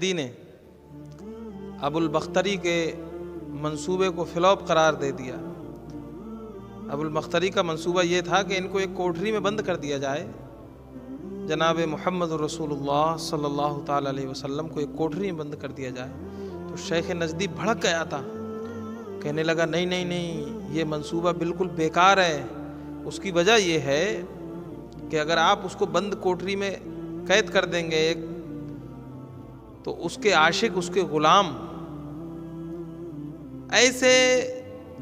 دی نے ابوالبختری کے منصوبے کو فلوپ قرار دے دیا۔ ابوالبختری کا منصوبہ یہ تھا کہ ان کو ایک کوٹری میں بند کر دیا جائے، جناب محمد رسول اللہ صلی اللہ تعالی علیہ وسلم کو ایک کوٹری میں بند کر دیا جائے۔ تو شیخ نجدی بھڑک گیا تھا، کہنے لگا نہیں نہیں نہیں، یہ منصوبہ بالکل بیکار ہے۔ اس کی وجہ یہ ہے کہ اگر آپ اس کو بند کوٹری میں قید کر دیں گے تو اس کے عاشق، اس کے غلام ایسے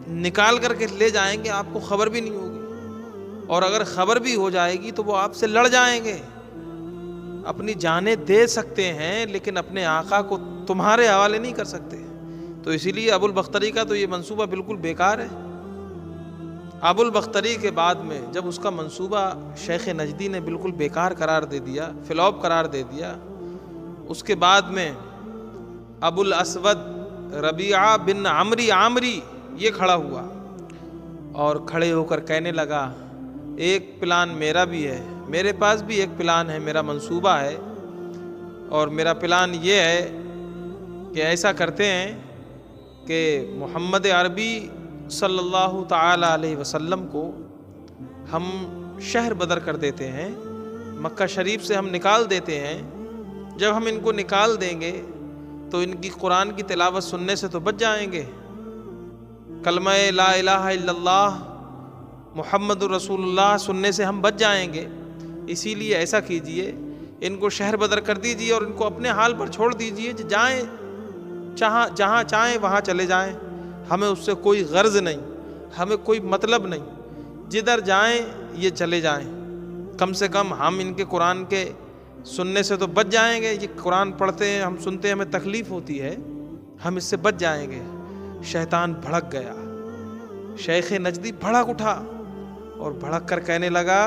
نکال کر کے لے جائیں گے، آپ کو خبر بھی نہیں ہوگی، اور اگر خبر بھی ہو جائے گی تو وہ آپ سے لڑ جائیں گے، اپنی جانیں دے سکتے ہیں لیکن اپنے آقا کو تمہارے حوالے نہیں کر سکتے۔ تو اسی لیے ابوالبختری کا تو یہ منصوبہ بالکل بیکار ہے۔ ابوالبختری کے بعد میں جب اس کا منصوبہ شیخ نجدی نے بالکل بیکار قرار دے دیا، فلوپ قرار دے دیا، اس کے بعد میں ابوالاسود ربیعہ بن عامری یہ کھڑا ہوا اور کھڑے ہو کر کہنے لگا ایک پلان میرا بھی ہے، میرے پاس بھی ایک پلان ہے، میرا منصوبہ ہے، اور میرا پلان یہ ہے کہ ایسا کرتے ہیں کہ محمد عربی صلی اللہ تعالی علیہ وسلم کو ہم شہر بدر کر دیتے ہیں، مکہ شریف سے ہم نکال دیتے ہیں۔ جب ہم ان کو نکال دیں گے تو ان کی قرآن کی تلاوت سننے سے تو بچ جائیں گے، کلمہ لا الہ الا اللہ محمد رسول اللہ سننے سے ہم بچ جائیں گے۔ اسی لیے ایسا کیجئے، ان کو شہر بدر کر دیجئے اور ان کو اپنے حال پر چھوڑ دیجئے، جائیں جہاں چاہیں وہاں چلے جائیں، ہمیں اس سے کوئی غرض نہیں، ہمیں کوئی مطلب نہیں، جدھر جائیں یہ چلے جائیں، کم سے کم ہم ان کے قرآن کے سننے سے تو بچ جائیں گے۔ یہ قرآن پڑھتے ہیں، ہم سنتے ہیں، ہمیں تکلیف ہوتی ہے، ہم اس سے بچ جائیں گے۔ شیطان بھڑک گیا، شیخ نجدی بھڑک اٹھا اور بھڑک کر کہنے لگا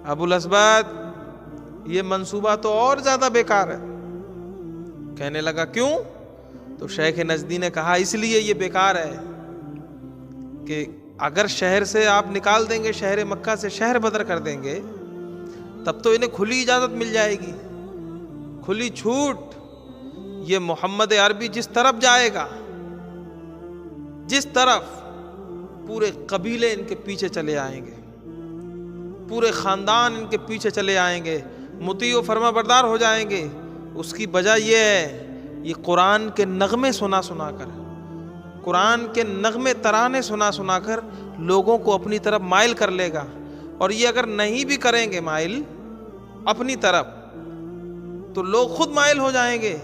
ابوالاسود یہ منصوبہ تو اور زیادہ بیکار ہے۔ کہنے لگا کیوں؟ تو شیخ نجدی نے کہا اس لیے یہ بیکار ہے کہ اگر شہر سے آپ نکال دیں گے، شہر مکہ سے شہر بدر کر دیں گے، تب تو انہیں کھلی اجازت مل جائے گی، کھلی چھوٹ۔ یہ محمد عربی جس طرف جائے گا، جس طرف، پورے قبیلے ان کے پیچھے چلے آئیں گے، پورے خاندان ان کے پیچھے چلے آئیں گے، مطیع و فرما بردار ہو جائیں گے۔ اس کی وجہ یہ ہے، یہ قرآن کے نغمے سنا کر، قرآن کے نغمے ترانے سنا کر لوگوں کو اپنی طرف مائل کر لے گا، اور یہ اگر نہیں بھی کریں گے مائل اپنی طرف تو لوگ خود مائل ہو جائیں گے۔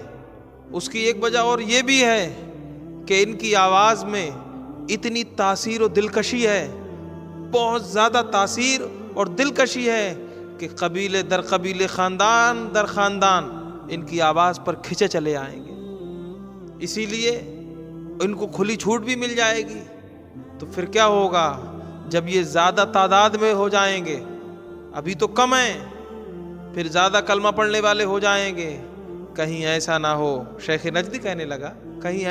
اس کی ایک وجہ اور یہ بھی ہے کہ ان کی آواز میں اتنی تاثیر و دلکشی ہے، بہت زیادہ تاثیر اور دلکشی ہے کہ قبیلے در قبیلے، خاندان در خاندان ان کی آواز پر کھچے چلے آئیں گے۔ اسی لیے ان کو کھلی چھوٹ بھی مل جائے گی۔ تو پھر کیا ہوگا جب یہ زیادہ تعداد میں ہو جائیں گے؟ ابھی تو کم ہیں، پھر زیادہ کلمہ پڑھنے والے ہو جائیں گے، کہیں ایسا نہ ہو، شیخ نجدی کہنے لگا کہیں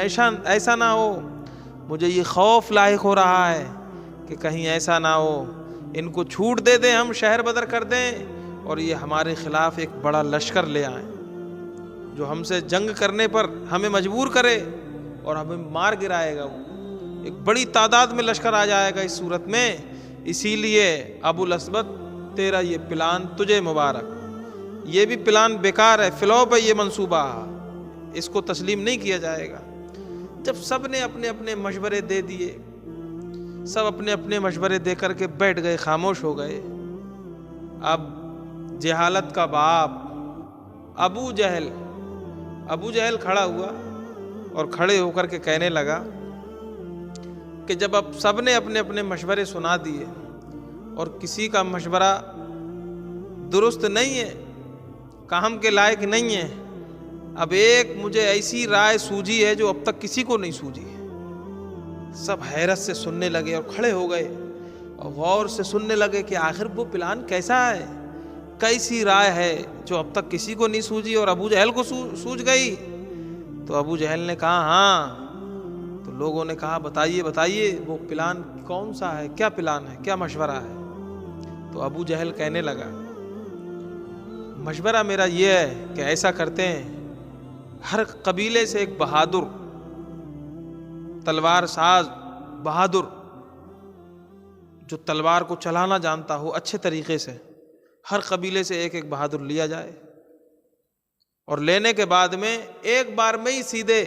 ایسا نہ ہو، مجھے یہ خوف لاحق ہو رہا ہے کہ کہیں ایسا نہ ہو ان کو چھوٹ دے دیں، ہم شہر بدر کر دیں اور یہ ہمارے خلاف ایک بڑا لشکر لے آئیں جو ہم سے جنگ کرنے پر ہمیں مجبور کرے اور ہمیں مار گرائے گا۔ وہ ایک بڑی تعداد میں لشکر آ جائے گا اس صورت میں۔ اسی لیے ابوالاسود تیرا یہ پلان تجھے مبارک، یہ بھی پلان بیکار ہے، فلوپ ہے یہ منصوبہ، اس کو تسلیم نہیں کیا جائے گا۔ جب سب نے اپنے اپنے مشورے دے دیے، سب اپنے اپنے مشورے دے کر کے بیٹھ گئے، خاموش ہو گئے، اب جہالت کا باپ ابو جہل کھڑا ہوا اور کھڑے ہو کر کے کہنے لگا کہ جب اب سب نے اپنے اپنے مشورے سنا دیے اور کسی کا مشورہ درست نہیں ہے، کام کے لائق نہیں ہے، اب ایک مجھے ایسی رائے سوجھی ہے جو اب تک کسی کو نہیں سوجھی ہے۔ سب حیرت سے سننے لگے اور کھڑے ہو گئے اور غور سے سننے لگے کہ آخر وہ پلان کیسا ہے، کیسی رائے ہے جو اب تک کسی کو نہیں سوجھی اور ابو جہل کو سوجھ گئی۔ تو ابو جہل نے کہا ہاں۔ تو لوگوں نے کہا بتائیے وہ پلان کون سا ہے، کیا پلان ہے، کیا مشورہ ہے؟ تو ابو جہل کہنے لگا مشورہ میرا یہ ہے کہ ایسا کرتے ہیں ہر قبیلے سے ایک بہادر تلوار ساز بہادر جو تلوار کو چلانا جانتا ہو اچھے طریقے سے، ہر قبیلے سے ایک ایک بہادر لیا جائے، اور لینے کے بعد میں ایک بار میں ہی سیدھے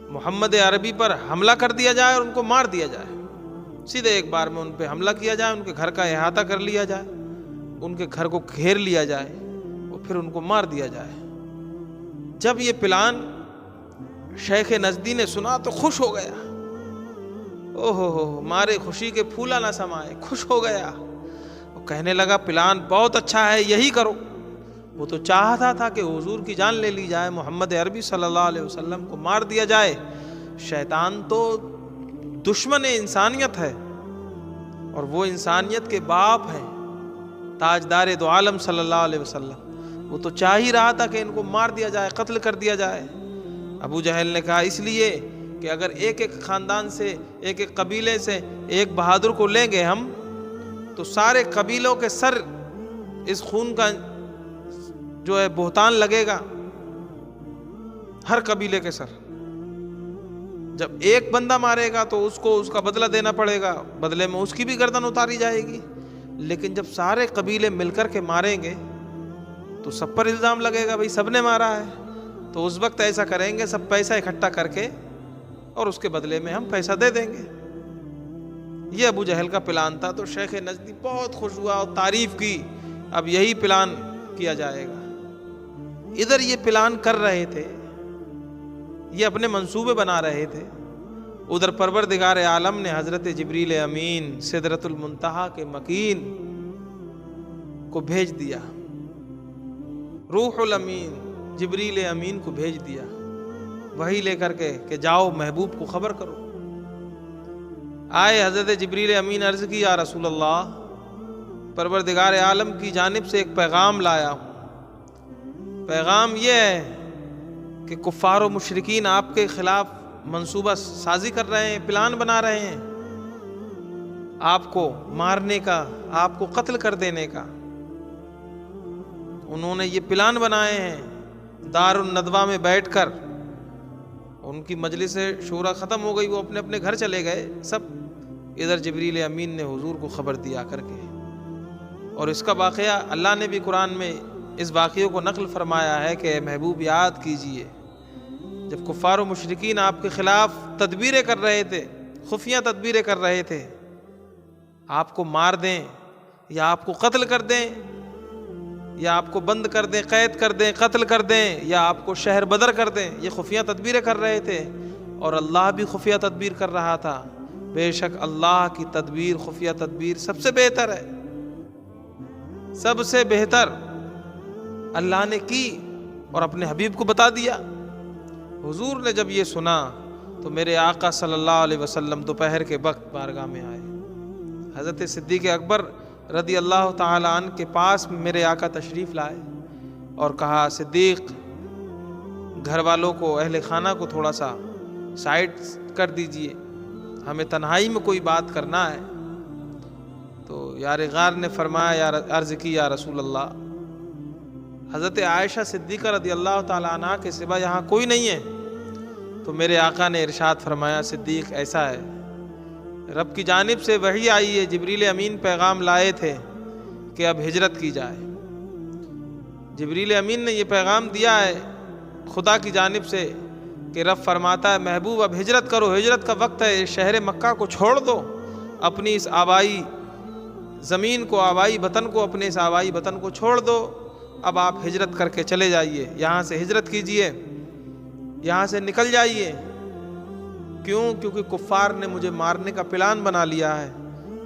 محمد عربی پر حملہ کر دیا جائے اور ان کو مار دیا جائے، سیدھے ایک بار میں ان پہ حملہ کیا جائے، ان کے گھر کا احاطہ کر لیا جائے، ان کے گھر کو گھیر لیا جائے اور پھر ان کو مار دیا جائے۔ جب یہ پلان شیخ نجدی نے سنا تو خوش ہو گیا، او ہو مارے خوشی کے پھولا نہ سمائے، خوش ہو گیا، وہ کہنے لگا پلان بہت اچھا ہے، یہی کرو۔ وہ تو چاہتا تھا کہ حضور کی جان لے لی جائے، محمد عربی صلی اللہ علیہ وسلم کو مار دیا جائے۔ شیطان تو دشمن انسانیت ہے، اور وہ انسانیت کے باپ ہیں تاجدار دو عالم صلی اللہ علیہ وسلم، وہ تو چاہ ہی رہا تھا کہ ان کو مار دیا جائے، قتل کر دیا جائے۔ ابو جہل نے کہا اس لیے کہ اگر ایک ایک خاندان سے، ایک ایک قبیلے سے ایک بہادر کو لیں گے ہم، تو سارے قبیلوں کے سر اس خون کا جو ہے بہتان لگے گا، ہر قبیلے کے سر۔ جب ایک بندہ مارے گا تو اس کو اس کا بدلہ دینا پڑے گا، بدلے میں اس کی بھی گردن اتاری جائے گی، لیکن جب سارے قبیلے مل کر کے ماریں گے تو سب پر الزام لگے گا، بھئی سب نے مارا ہے۔ تو اس وقت ایسا کریں گے، سب پیسہ اکٹھا کر کے اور اس کے بدلے میں ہم پیسہ دے دیں گے۔ یہ ابو جہل کا پلان تھا۔ تو شیخ نجدی بہت خوش ہوا اور تعریف کی، اب یہی پلان کیا جائے گا۔ ادھر یہ پلان کر رہے تھے، یہ اپنے منصوبے بنا رہے تھے، ادھر پروردگار عالم نے حضرت جبریل امین سدرۃ المنتہا کے مکین کو بھیج دیا، روح الامین جبریل امین کو بھیج دیا وحی لے کر کے کہ جاؤ محبوب کو خبر کرو۔ آئے حضرت جبریل امین، عرض کی یا رسول اللہ، پروردگار عالم کی جانب سے ایک پیغام لایا ہوں۔ پیغام یہ ہے کہ کفار و مشرکین آپ کے خلاف منصوبہ سازی کر رہے ہیں، پلان بنا رہے ہیں آپ کو مارنے کا، آپ کو قتل کر دینے کا۔ انہوں نے یہ پلان بنائے ہیں، دار الندوہ میں بیٹھ کر ان کی مجلس شورا ختم ہو گئی، وہ اپنے اپنے گھر چلے گئے سب۔ ادھر جبریل امین نے حضور کو خبر دیا کر کے، اور اس کا واقعہ اللہ نے بھی قرآن میں اس واقعے کو نقل فرمایا ہے کہ محبوب یاد کیجئے جب کفار و مشرکین آپ کے خلاف تدبیریں کر رہے تھے، خفیہ تدبیریں کر رہے تھے، آپ کو مار دیں یا آپ کو قتل کر دیں یا آپ کو بند کر دیں، قید کر دیں، قتل کر دیں، یا آپ کو شہر بدر کر دیں، یہ خفیہ تدبیریں کر رہے تھے، اور اللہ بھی خفیہ تدبیر کر رہا تھا۔ بے شک اللہ کی تدبیر، خفیہ تدبیر سب سے بہتر ہے، سب سے بہتر اللہ نے کی اور اپنے حبیب کو بتا دیا۔ حضور نے جب یہ سنا تو میرے آقا صلی اللہ علیہ وسلم دوپہر کے وقت بارگاہ میں آئے، حضرت صدیق اکبر رضی اللہ تعالی عنہ کے پاس میرے آقا تشریف لائے اور کہا صدیق، گھر والوں کو، اہل خانہ کو تھوڑا سا سائڈ کر دیجئے، ہمیں تنہائی میں کوئی بات کرنا ہے۔ تو یار غار نے فرمایا، عرض کی یا رسول اللہ، حضرت عائشہ صدیقہ رضی اللہ تعالی عنہ کے سوا یہاں کوئی نہیں ہے۔ تو میرے آقا نے ارشاد فرمایا، صدیق ایسا ہے، رب کی جانب سے وحی آئی ہے، جبریل امین پیغام لائے تھے کہ اب ہجرت کی جائے۔ جبریل امین نے یہ پیغام دیا ہے خدا کی جانب سے کہ رب فرماتا ہے محبوب اب ہجرت کرو، ہجرت کا وقت ہے، شہر مکہ کو چھوڑ دو، اپنی اس آبائی زمین کو، آبائی وطن کو، اپنے اس آبائی وطن کو چھوڑ دو، اب آپ ہجرت کر کے چلے جائیے، یہاں سے ہجرت کیجئے، یہاں سے نکل جائیے۔ کیوں؟ کیونکہ کفار نے مجھے مارنے کا پلان بنا لیا ہے،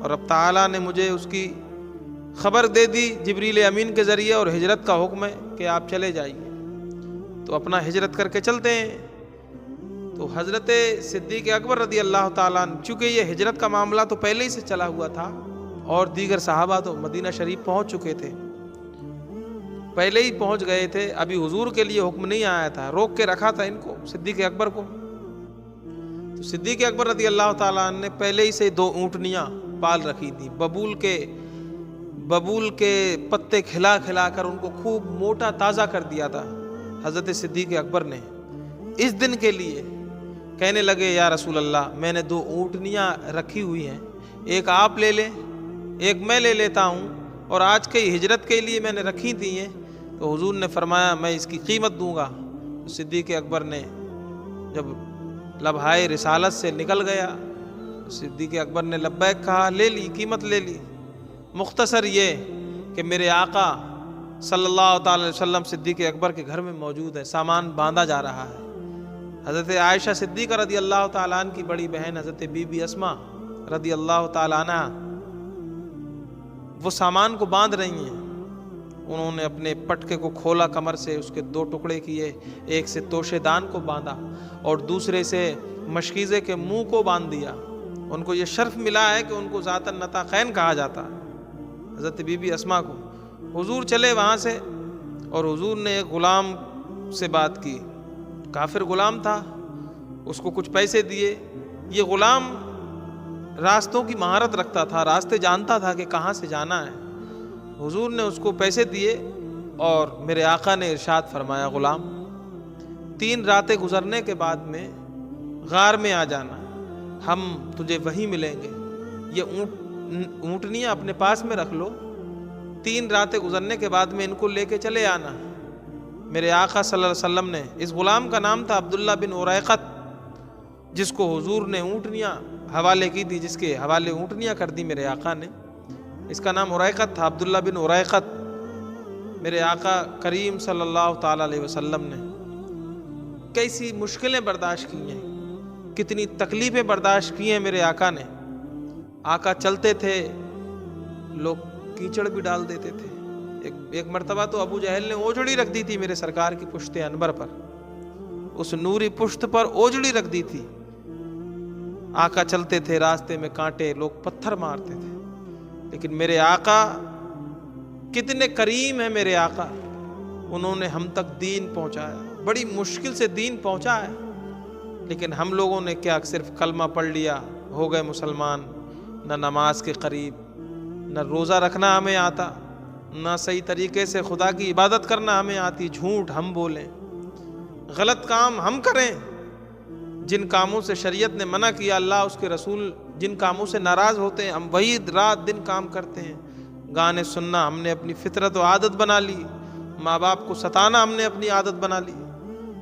اور اب تعالیٰ نے مجھے اس کی خبر دے دی جبریل امین کے ذریعے، اور ہجرت کا حکم ہے کہ آپ چلے جائیے۔ تو اپنا ہجرت کر کے چلتے ہیں۔ تو حضرت صدیق اکبر رضی اللہ تعالیٰ عنہ، چونکہ یہ ہجرت کا معاملہ تو پہلے ہی سے چلا ہوا تھا، اور دیگر صحابہ تو مدینہ شریف پہنچ چکے تھے، پہلے ہی پہنچ گئے تھے، ابھی حضور کے لیے حکم نہیں آیا تھا، روک کے رکھا تھا ان کو، صدیق اکبر کو۔ تو صدیق اکبر رضی اللہ تعالیٰ عنہ نے پہلے ہی سے 2 اونٹنیاں پال رکھی تھیں، ببول کے پتے کھلا کھلا کر ان کو خوب موٹا تازہ کر دیا تھا۔ حضرت صدیق اکبر نے اس دن کے لیے کہنے لگے یا رسول اللہ میں نے 2 اونٹنیاں رکھی ہوئی ہیں، ایک آپ لے لیں ایک میں لے لیتا ہوں، اور آج کی ہجرت کے لیے میں نے رکھی تھی ہیں۔ تو حضور نے فرمایا میں اس کی قیمت دوں گا۔ صدیق اکبر نے جب لبھائے رسالت سے نکل گیا، صدیق اکبر نے لبیک کہا، لے لی، قیمت لے لی۔ مختصر یہ کہ میرے آقا صلی اللہ تعالی علیہ وسلم صدیق اکبر کے گھر میں موجود ہے، سامان باندھا جا رہا ہے۔ حضرت عائشہ صدیقہ رضی اللہ تعالیٰ عنہ کی بڑی بہن حضرت بی بی اسماء رضی اللہ تعالیٰ عنہ وہ سامان کو باندھ رہی ہیں۔ انہوں نے اپنے پٹکے کو کھولا، کمر سے اس کے 2 ٹکڑے کیے، ایک سے توشے دان کو باندھا اور دوسرے سے مشکیزے کے منہ کو باندھ دیا۔ ان کو یہ شرف ملا ہے کہ ان کو ذات النطاقین کہا جاتا ہے، حضرت بی بی اسماء کو۔ حضور چلے وہاں سے اور حضور نے ایک غلام سے بات کی، کافر غلام تھا، اس کو کچھ پیسے دیے۔ یہ غلام راستوں کی مہارت رکھتا تھا، راستے جانتا تھا کہ کہاں سے جانا ہے۔ حضور نے اس کو پیسے دیے اور میرے آقا نے ارشاد فرمایا، غلام 3 راتیں گزرنے کے بعد میں غار میں آ جانا، ہم تجھے وہیں ملیں گے۔ یہ اونٹنیاں اپنے پاس میں رکھ لو، 3 راتیں گزرنے کے بعد میں ان کو لے کے چلے آنا۔ میرے آقا صلی اللہ علیہ وسلم نے، اس غلام کا نام تھا عبداللہ بن اریقط، جس کو حضور نے اونٹنیاں حوالے کی تھی، جس کے حوالے اونٹنیاں کر دی میرے آقا نے، اس کا نام اریقط تھا، عبداللہ بن اریقط۔ میرے آقا کریم صلی اللہ تعالی علیہ وسلم نے کیسی مشکلیں برداشت کی ہیں، کتنی تکلیفیں برداشت کی ہیں میرے آقا نے۔ آقا چلتے تھے، لوگ کیچڑ بھی ڈال دیتے تھے۔ ایک مرتبہ تو ابو جہل نے اوجڑی رکھ دی تھی میرے سرکار کی پشت انبر پر، اس نوری پشت پر اوجڑی رکھ دی تھی۔ آقا چلتے تھے، راستے میں کانٹے، لوگ پتھر مارتے تھے، لیکن میرے آقا کتنے کریم ہیں۔ میرے آقا انہوں نے ہم تک دین پہنچایا، بڑی مشکل سے دین پہنچا ہے، لیکن ہم لوگوں نے کیا صرف کلمہ پڑھ لیا، ہو گئے مسلمان، نہ نماز کے قریب، نہ روزہ رکھنا ہمیں آتا، نہ صحیح طریقے سے خدا کی عبادت کرنا ہمیں آتی، جھوٹ ہم بولیں، غلط کام ہم کریں، جن کاموں سے شریعت نے منع کیا، اللہ اس کے رسول جن کاموں سے ناراض ہوتے ہیں، ہم وہی رات دن کام کرتے ہیں۔ گانے سننا ہم نے اپنی فطرت و عادت بنا لی، ماں باپ کو ستانا ہم نے اپنی عادت بنا لی۔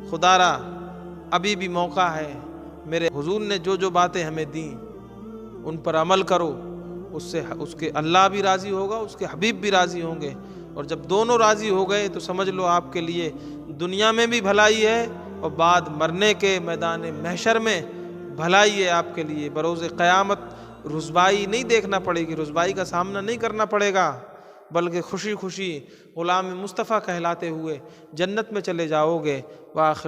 خدا را ابھی بھی موقع ہے، میرے حضور نے جو جو باتیں ہمیں دیں ان پر عمل کرو، اس سے اس کے اللہ بھی راضی ہوگا، اس کے حبیب بھی راضی ہوں گے، اور جب دونوں راضی ہو گئے تو سمجھ لو آپ کے لیے دنیا میں بھی بھلائی ہے اور بعد مرنے کے میدان محشر میں بھلائی ہے آپ کے لیے۔ بروز قیامت رسوائی نہیں دیکھنا پڑے گی، رسوائی کا سامنا نہیں کرنا پڑے گا، بلکہ خوشی خوشی غلام مصطفیٰ کہلاتے ہوئے جنت میں چلے جاؤ گے۔ وآخر